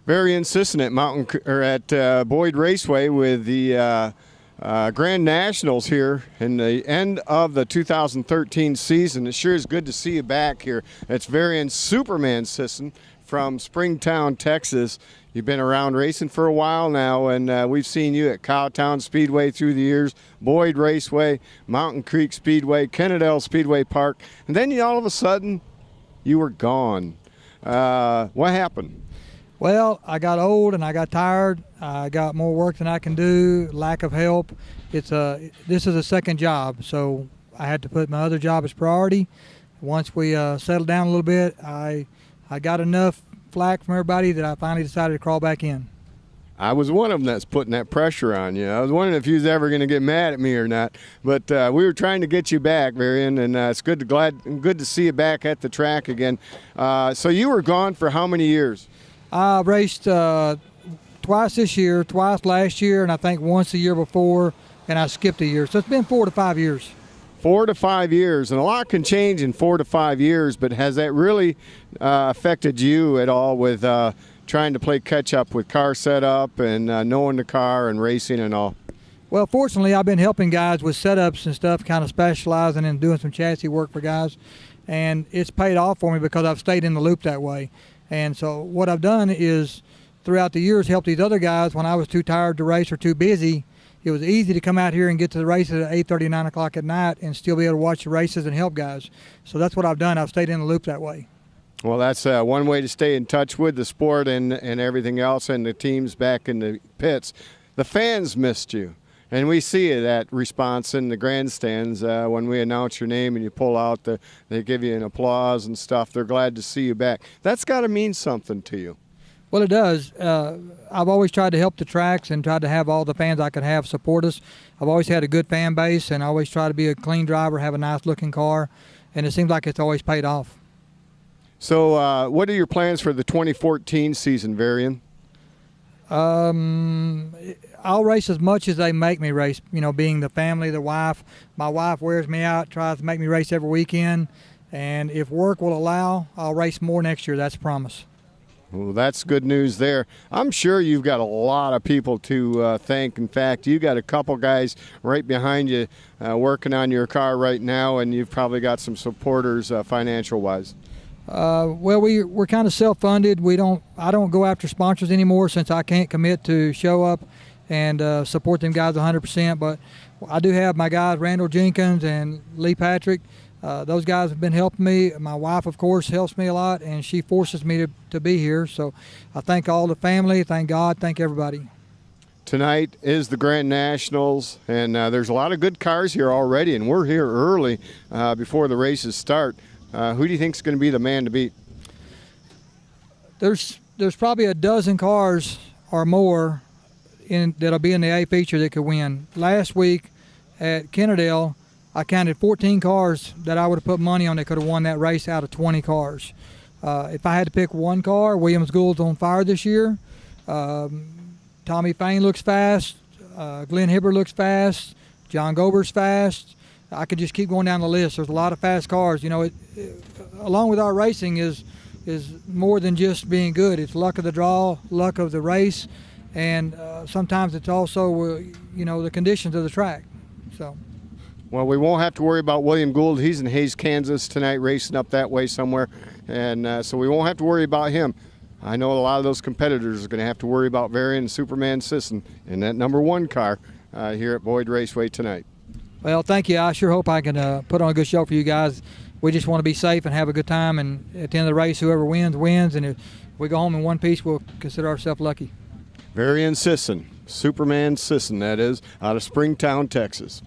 Varian Sisson at Boyd Raceway with the Grand Nationals here in the end of the 2013 season. It sure is good to see you back here. It's Varian Superman Sisson from Springtown, Texas. You've been around racing for a while now, and we've seen you at Cowtown Speedway through the years, Boyd Raceway, Mountain Creek Speedway, Kennedale Speedway Park, and then all of a sudden you were gone. What happened? Well, I got old and I got tired. I got more work than I can do, lack of help. This is a second job, so I had to put my other job as priority. Once we settled down a little bit, I got enough flack from everybody that I finally decided to crawl back in. I was one of them that's putting that pressure on you. I was wondering if you was ever going to get mad at me or not. But we were trying to get you back, Varian, and it's good to see you back at the track again. So you were gone for how many years? I raced twice this year, twice last year, and I think once the year before, and I skipped a year. So it's been 4 to 5 years. 4 to 5 years, and a lot can change in 4 to 5 years, but has that really affected you at all with trying to play catch up with car setup and knowing the car and racing and all? Well, fortunately, I've been helping guys with setups and stuff, kind of specializing and doing some chassis work for guys, and it's paid off for me because I've stayed in the loop that way. And so what I've done is throughout the years help these other guys when I was too tired to race or too busy. It was easy to come out here and get to the races at 8:30, 9 o'clock at night and still be able to watch the races and help guys. So that's what I've done. I've stayed in the loop that way. Well, that's one way to stay in touch with the sport and everything else, and the teams back in the pits. The fans missed you, and we see that response in the grandstands when we announce your name and you pull out. They give you an applause and stuff. They're glad to see you back. That's got to mean something to you. Well, it does. I've always tried to help the tracks and tried to have all the fans I could have support us. I've always had a good fan base, and I always try to be a clean driver, have a nice-looking car, and it seems like it's always paid off. So what are your plans for the 2014 season, Varian? I'll race as much as they make me race, you know, being the family, the wife. My wife wears me out, tries to make me race every weekend, and if work will allow, I'll race more next year. That's a promise. Well, that's good news there. I'm sure you've got a lot of people to thank. In fact, you got a couple guys right behind you working on your car right now, and you've probably got some supporters financial-wise. Well, we're kind of self-funded. I don't go after sponsors anymore since I can't commit to show up and support them guys 100%. But I do have my guys, Randall Jenkins and Lee Patrick. Those guys have been helping me. My wife, of course, helps me a lot, and she forces me to be here. So I thank all the family, thank God, thank everybody. Tonight is the Grand Nationals, and there's a lot of good cars here already, and we're here early before the races start. Who do you think is going to be the man to beat? There's probably a dozen cars or more that'll be in the A feature that could win. Last week at Kennedale, I counted 14 cars that I would have put money on that could have won that race out of 20 cars. If I had to pick one car, Williams Gould's on fire this year. Tommy Fain looks fast. Glenn Hibbert looks fast. John Gober's fast. I could just keep going down the list. There's a lot of fast cars. You know, along with our racing is more than just being good. It's luck of the draw, luck of the race, and sometimes it's also, you know, the conditions of the track. So. Well, we won't have to worry about William Gould. He's in Hays, Kansas tonight, racing up that way somewhere, and so we won't have to worry about him. I know a lot of those competitors are going to have to worry about Varian and Superman Sisson in that #1 car here at Boyd Raceway tonight. Well, thank you. I sure hope I can put on a good show for you guys. We just want to be safe and have a good time, and at the end of the race, whoever wins, wins, and if we go home in one piece, we'll consider ourselves lucky. Varian Sisson, Superman Sisson, that is, out of Springtown, Texas.